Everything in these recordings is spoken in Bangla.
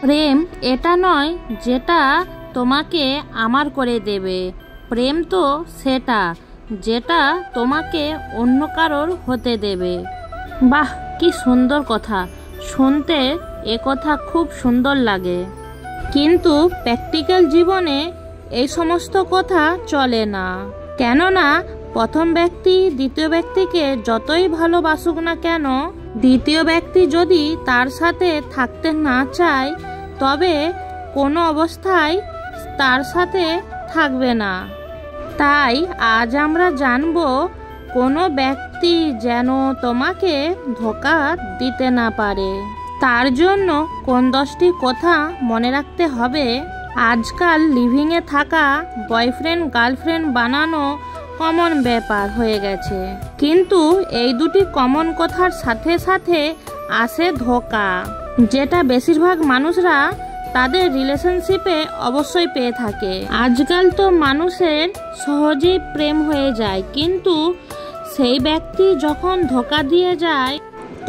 প্রেম এটা নয় যেটা তোমাকে আমার করে দেবে, প্রেম তো সেটা যেটা তোমাকে অন্য কারোর হতে দেবে। বাহ, কি সুন্দর কথা! শুনতে এ কথা খুব সুন্দর লাগে, কিন্তু প্র্যাকটিক্যাল জীবনে এই সমস্ত কথা চলে না। কেননা প্রথম ব্যক্তি দ্বিতীয় ব্যক্তিকে যতই ভালোবাসুক না কেন, দ্বিতীয় ব্যক্তি যদি তার সাথে থাকতে না চায় তবে কোনো অবস্থায় তার সাথে থাকবে না। তাই আজ আমরা জানব কোনো ব্যক্তি যেন তোমাকে ধোঁকা দিতে না পারে। তার জন্য কোন 10টি কথা মনে রাখতে হবে। আজকাল লিভিংয়ে থাকা বয়ফ্রেন্ড গার্লফ্রেন্ড বানানো কমন ব্যাপার হয়ে গেছে, কিন্তু এই দুটি কমন কথার সাথে সাথে আসে ধোঁকা, যেটা বেশিরভাগ মানুষরা তাদের রিলেশনশিপে অবশ্যই পেয়ে থাকে। আজকাল তো মানুষের সহজেই প্রেম হয়ে যায়, কিন্তু সেই ব্যক্তি যখন ধোঁকা দিয়ে যায়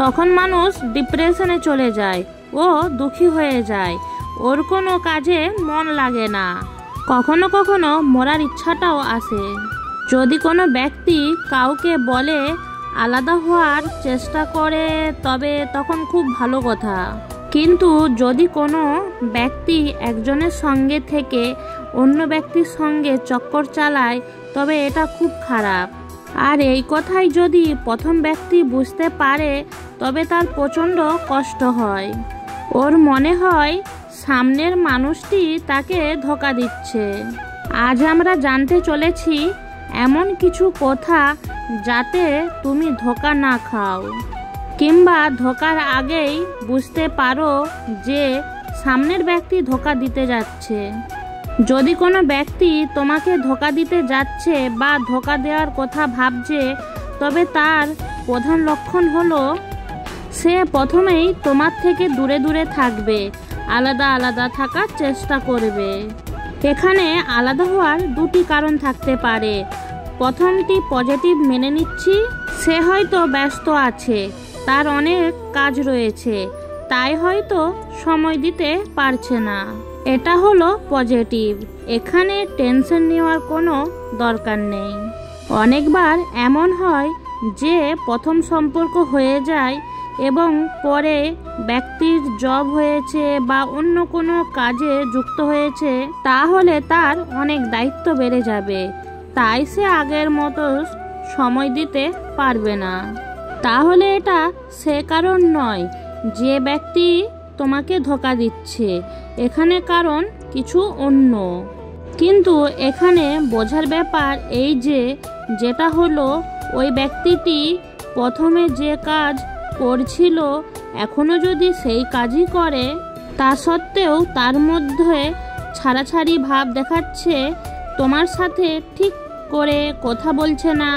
তখন মানুষ ডিপ্রেশনে চলে যায়, ও দুঃখী হয়ে যায়, ওর কোনো কাজে মন লাগে না, কখনো কখনো মরার ইচ্ছাটাও আসে। যদি কোনো ব্যক্তি কাউকে বলে আলাদা হওয়ার চেষ্টা করে তবে তখন খুব ভালো কথা, কিন্তু যদি কোনো ব্যক্তি একজনের সঙ্গে থেকে অন্য ব্যক্তির সঙ্গে চক্কর চালায় তবে এটা খুব খারাপ। আর এই কথাই যদি প্রথম ব্যক্তি বুঝতে পারে তবে তার প্রচণ্ড কষ্ট হয়, ওর মনে হয় সামনের মানুষটি তাকে ধোঁকা দিচ্ছে। আজ আমরা জানতে চলেছি এমন কিছু কথা যাতে তুমি ধোঁকা না খাও, কিংবা ধোঁকার আগেই বুঝতে পারো যে সামনের ব্যক্তি ধোঁকা দিতে যাচ্ছে। যদি কোনো ব্যক্তি তোমাকে ধোঁকা দিতে যাচ্ছে বা ধোঁকা দেওয়ার কথা ভাবছে তবে তার প্রধান লক্ষণ হলো সে প্রথমেই তোমার থেকে দূরে দূরে থাকবে, আলাদা আলাদা থাকার চেষ্টা করবে। এখানে আলাদা হওয়ার দুটি কারণ থাকতে পারে। প্রথমটি পজিটিভ মেনে নিচ্ছি, সে হয়তো ব্যস্ত আছে, তার অনেক কাজ রয়েছে, তাই হয়তো সময় দিতে পারছে না, এটা হলো পজিটিভ। এখানে টেনশন নেওয়ার কোনো দরকার নেই। অনেকবার এমন হয় যে প্রথম সম্পর্ক হয়ে যায় এবং পরে ব্যক্তির জব হয়েছে বা অন্য কোনো কাজে যুক্ত হয়েছে, তাহলে তার অনেক দায়িত্ব বেড়ে যাবে, তাই সে আগের মতো সময় দিতে পারবে না। তাহলে এটা সে কারণ নয় যে ব্যক্তি তোমাকে ধোঁকা দিচ্ছে, এখানে কারণ কিছু অন্য। কিন্তু এখানে বোঝার ব্যাপার এই যে যেটা হলো ওই ব্যক্তিটি প্রথমে যে কাজ করছিল এখনো যদি সেই কাজই করে, তা সত্ত্বেও তার মধ্যে ছাড়াছাড়ি ভাব দেখাচ্ছে, তোমার সাথে ঠিক করে কথা বলছে না,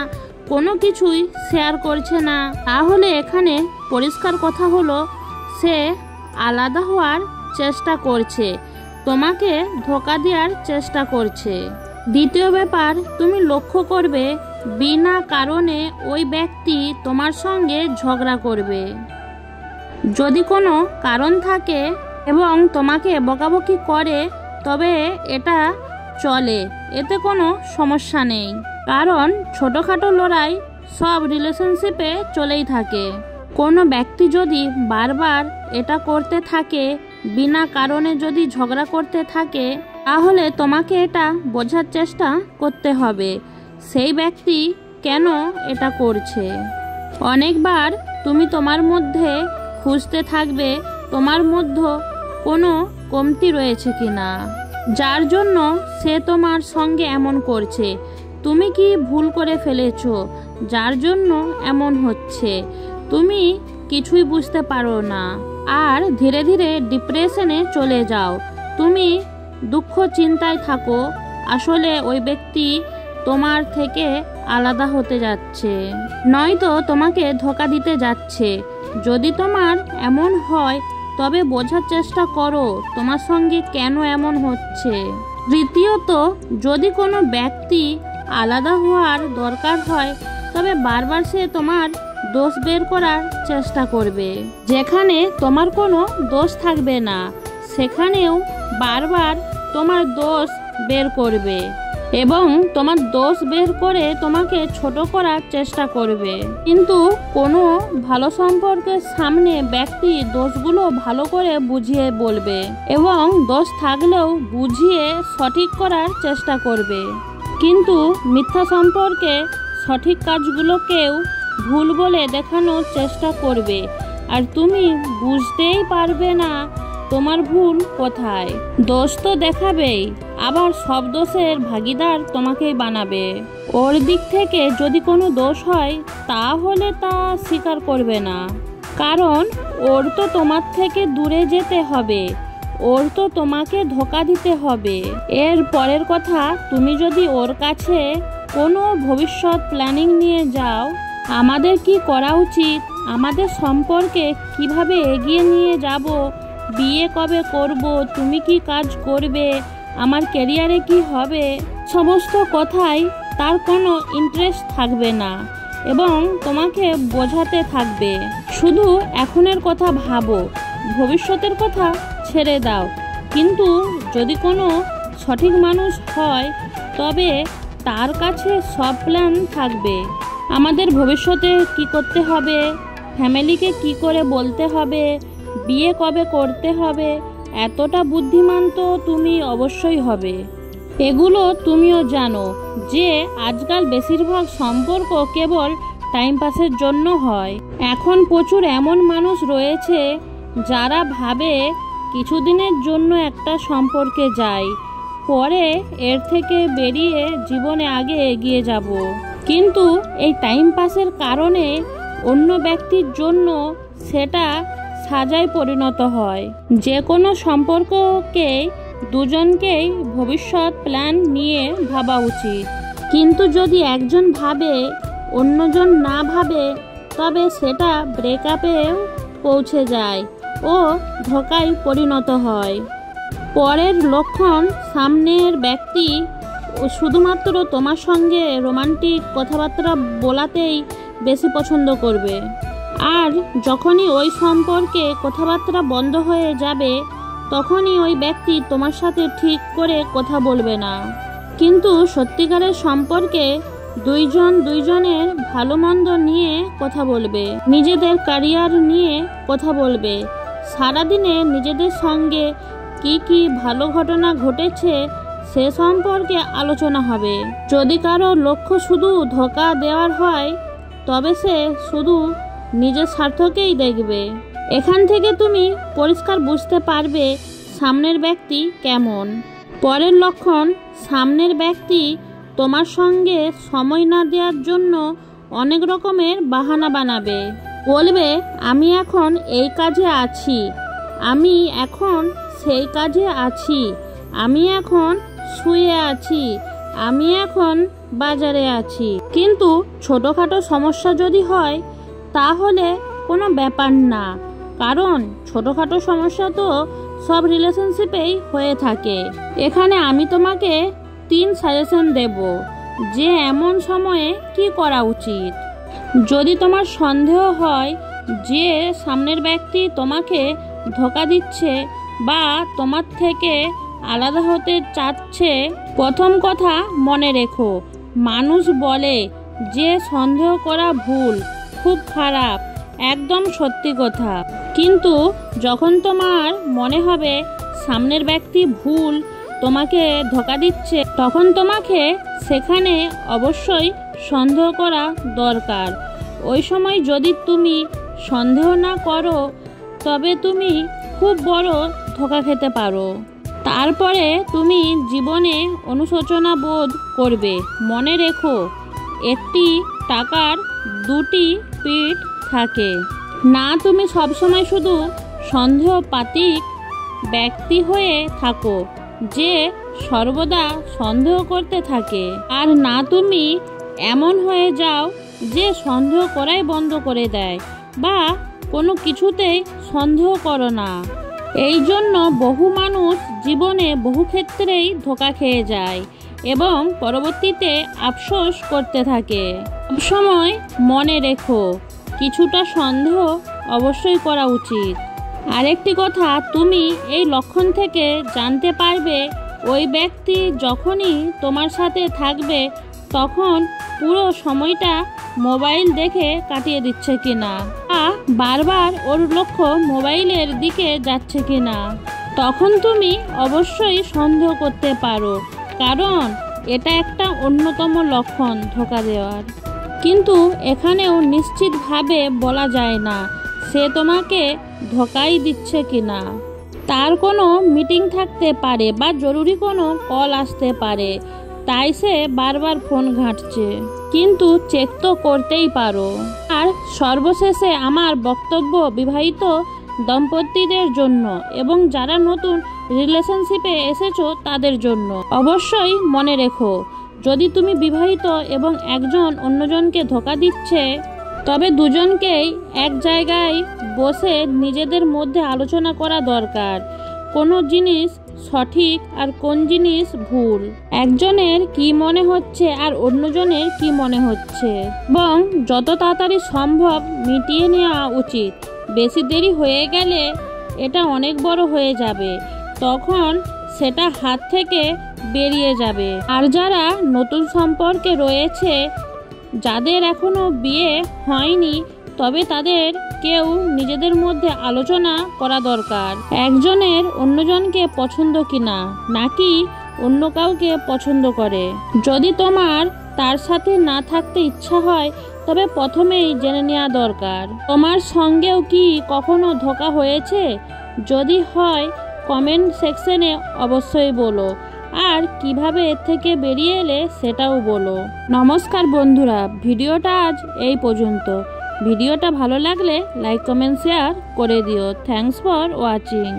কোনো কিছুই শেয়ার করছে না, তাহলে এখানে পরিষ্কার কথা হলো সে আলাদা হওয়ার চেষ্টা করছে, তোমাকে ধোঁকা দেওয়ার চেষ্টা করছে। দ্বিতীয় ব্যাপার, তুমি লক্ষ্য করবে বিনা কারণে ওই ব্যক্তি তোমার সঙ্গে ঝগড়া করবে। যদি কোনো কারণ থাকে এবং তোমাকে বকাবকি করে তবে এটা চলে, এতে কোনো সমস্যা নেই, কারণ ছোটোখাটো লড়াই সব রিলেশনশিপে চলেই থাকে। কোনো ব্যক্তি যদি বারবার এটা করতে থাকে, বিনা কারণে যদি ঝগড়া করতে থাকে, তাহলে তোমাকে এটা বোঝার চেষ্টা করতে হবে সেই ব্যক্তি কেন এটা করছে। অনেকবার তুমি তোমার মধ্যে খুঁজতে থাকবে তোমার মধ্যে কোনো কমতি রয়েছে কিনা, যার জন্য সে তোমার সঙ্গে এমন করছে। তুমি কি ভুল করে ফেলেছো যার জন্য এমন হচ্ছে, তুমি কিছুই বুঝতে পারো না, আর ধীরে ধীরে ডিপ্রেশনে চলে যাও, তুমি দুঃখ চিন্তায় থাকো। আসলে ওই ব্যক্তি তোমার থেকে আলাদা হতে যাচ্ছে, নয়তো তোমাকে ধোঁকা দিতে যাচ্ছে। যদি তোমার এমন হয় তবে বোঝার চেষ্টা করো তোমার সঙ্গে কেন এমন হচ্ছে। তৃতীয়ত, যদি কোনো ব্যক্তি আলাদা হওয়ার দরকার হয় তবে বারবার সে তোমার দোষ বের করার চেষ্টা করবে, যেখানে তোমার কোনো দোষ থাকবে না। সেখানেও বারবার তোমার দোষ বের করবে এবং তোমার দোষ বের করে তোমাকে ছোট করার চেষ্টা করবে। কিন্তু কোনো ভালো সম্পর্কের সামনে ব্যক্তি দোষগুলো ভালো করে বুঝিয়ে বলবে এবং দোষ থাকলেও বুঝিয়ে সঠিক করার চেষ্টা করবে। কিন্তু মিথ্যা সম্পর্কে সঠিক কাজগুলোকেও ভুল বলে দেখানোর চেষ্টা করবে, আর তুমি বুঝতেই পারবে না তোমার ভুল কোথায়। দোষ তো দেখাবেই, আবার সব দোষের ভাগিদার তোমাকেই বানাবে। ওর দিক থেকে যদি কোনো দোষ হয় তাহলে তা স্বীকার করবে না, কারণ ওর তো তোমার থেকে দূরে যেতে হবে, ওর তো তোমাকে ধোঁকা দিতে হবে। এর পরের কথা, তুমি যদি ওর কাছে কোনো ভবিষ্যৎ প্ল্যানিং নিয়ে যাও, আমাদের কি করা উচিত, আমাদের সম্পর্কে কিভাবে এগিয়ে নিয়ে যাব, বিয়ে কবে করব, তুমি কি কাজ করবে, আমার ক্যারিয়ারে কি হবে, সমস্ত কথাই তার কোনো ইন্টারেস্ট থাকবে না এবং তোমাকে বোঝাতে থাকবে। শুধু এখনের কথা ভাবো, ভবিষ্যতের কথা ছেড়ে দাও। কিন্তু যদি কোনো সঠিক মানুষ হয় তবে তার কাছে সব প্ল্যান থাকবে। আমাদের ভবিষ্যতে কি করতে হবে, ফ্যামিলিকে কি করে বলতে হবে, বিয়ে কবে করতে হবে, এতটা বুদ্ধিমান তো তুমি অবশ্যই হবে। এগুলো তুমিও জানো যে আজকাল বেশিরভাগ সম্পর্ক কেবল টাইম পাসের জন্য হয়। এখন প্রচুর এমন মানুষ রয়েছে যারা ভাবে কিছুদিনের জন্য একটা সম্পর্কে যায়, পরে এর থেকে বেরিয়ে জীবনে আগে এগিয়ে যাব। কিন্তু এই টাইম পাসের কারণে অন্য ব্যক্তির জন্য সেটা সাজায় পরিণত হয়। যে কোনো সম্পর্ককে দুজনকেই ভবিষ্যৎ প্ল্যান নিয়ে ভাবা উচিত। কিন্তু যদি একজন ভাবে অন্যজন না ভাবে তবে সেটা ব্রেকআপেও পৌঁছে যায় ও ধোঁকায় পরিণত হয়। পরের লক্ষণ, সামনের ব্যক্তি শুধুমাত্র তোমার সঙ্গে রোমান্টিক কথাবার্তা বলাতেই বেশি পছন্দ করবে, আর যখনই ওই সম্পর্কে কথাবার্তা বন্ধ হয়ে যাবে তখনই ওই ব্যক্তি তোমার সাথে ঠিক করে কথা বলবে না। কিন্তু সত্যিকারের সম্পর্কে দুইজন দুইজনের ভালো মন্দ নিয়ে কথা বলবে, নিজেদের ক্যারিয়ার নিয়ে কথা বলবে, সারাদিনে নিজেদের সঙ্গে কি কি ভালো ঘটনা ঘটেছে সে সম্পর্কে আলোচনা হবে। যদি কারো লক্ষ্য শুধু ধোঁকা দেওয়ার হয় তবে সে শুধু নিজের স্বার্থকেই দেখবে। এখান থেকে তুমি পরিষ্কার বুঝতে পারবে সামনের ব্যক্তি কেমন। পরের লক্ষণ, সামনের ব্যক্তি তোমার সঙ্গে সময় না দেওয়ার জন্য অনেক রকমের বাহানা বানাবে। বলবে, আমি এখন এই কাজে আছি, আমি এখন সেই কাজে আছি, আমি এখন শুয়ে আছি, আমি এখন বাজারে আছি। কিন্তু ছোটোখাটো সমস্যা যদি হয় তাহলে কোনো ব্যাপার না, কারণ ছোটোখাটো সমস্যা তো সব রিলেশনশিপেই হয়ে থাকে। এখানে আমি তোমাকে 3 সাজেশন দেব যে এমন সময়ে কি করা উচিত। যদি তোমার সন্দেহ হয় যে সামনের ব্যক্তি তোমাকে ধোঁকা দিচ্ছে বা তোমার থেকে আলাদা হতে চাচ্ছে, প্রথম কথা মনে রেখো, মানুষ বলে যে সন্দেহ করা ভুল, খুব খারাপ, একদম সত্যি কথা। কিন্তু যখন তোমার মনে হবে সামনের ব্যক্তি ভুল তোমাকে ধোঁকা দিচ্ছে, তখন তোমাকে সেখানে অবশ্যই সন্দেহ করা দরকার। ওই সময় যদি তুমি সন্দেহ না করো তবে তুমি খুব বড় ধোঁকা খেতে পারো। তারপরে তুমি জীবনে অনুশোচনা বোধ করবে। মনে রেখো, একটি টাকার 2টি পিঠ থাকে না। তুমি সবসময় শুধু সন্দেহপাতিক ব্যক্তি হয়ে থাকো যে সর্বদা সন্দেহ করতে থাকে, আর না তুমি এমন হয়ে যাও যে সন্দেহ করাই বন্ধ করে দেয় বা কোনো কিছুতেই সন্দেহ করো না। এই জন্য বহু মানুষ জীবনে বহু ক্ষেত্রেই ধোঁকা খেয়ে যায় এবং পরবর্তীতে আফসোস করতে থাকে। সবসময় মনে রেখো, কিছুটা সন্দেহ অবশ্যই করা উচিত। আরেকটি কথা, তুমি এই লক্ষণ থেকে জানতে পারবে ওই ব্যক্তি যখনই তোমার সাথে থাকবে তখন পুরো সময়টা মোবাইল দেখে কাটিয়ে দিচ্ছে কিনা, বা বারবার ওর লক্ষ্য মোবাইলের দিকে যাচ্ছে কিনা। তখন তুমি অবশ্যই সন্দেহ করতে পারো, কারণ এটা একটা অন্যতম লক্ষণ ধোঁকা দেওয়ার। কিন্তু এখানেও নিশ্চিতভাবে বলা যায় না সে তোমাকে ধোঁকাই দিচ্ছে কিনা। তার কোনো মিটিং থাকতে পারে বা জরুরি কোনো কল আসতে পারে, তাই সে বারবার ফোন ঘাঁটছে। কিন্তু চেক তো করতেই পারো। আর সর্বশেষে আমার বক্তব্য বিবাহিত দম্পতিদের জন্য এবং যারা নতুন রিলেশনশিপে এসেছো তাদের জন্য। অবশ্যই মনে রেখো, যদি তুমি বিবাহিত এবং একজন অন্যজনকে ধোঁকা দিচ্ছে, তবে দুজনকেই এক জায়গায় বসে নিজেদের মধ্যে আলোচনা করা দরকার কোন জিনিস সঠিক আর কোন জিনিস ভুল, একজনের কি মনে হচ্ছে আর অন্যজনের কি মনে হচ্ছে, এবং যত তাড়াতাড়ি সম্ভব মিটিয়ে নেওয়া উচিত। বেশি দেরি হয়ে গেলে এটা অনেক বড় হয়ে যাবে, তখন সেটা হাত থেকে বেরিয়ে যাবে। আর যারা নতুন সম্পর্কে রয়েছে, যাদের এখনো বিয়ে হয়নি, তবে তাদের কেউ নিজেদের মধ্যে আলোচনা করা দরকার একজনের অন্যজনকে পছন্দ কিনা, নাকি অন্য কাউকে পছন্দ করে। যদি তোমার তার সাথে না থাকতে ইচ্ছা হয়, তবে প্রথমেই জেনে নেওয়া দরকার তোমার সঙ্গেও কি কখনো ধোঁকা হয়েছে। যদি হয় কমেন্ট সেকশনে অবশ্যই বলো, আর কিভাবে এর থেকে বেরিয়ে এলে সেটাও বলো। নমস্কার বন্ধুরা, ভিডিওটা আজ এই পর্যন্ত। ভিডিওটা ভালো লাগলে লাইক কমেন্ট শেয়ার করে দিও। Thanks for watching.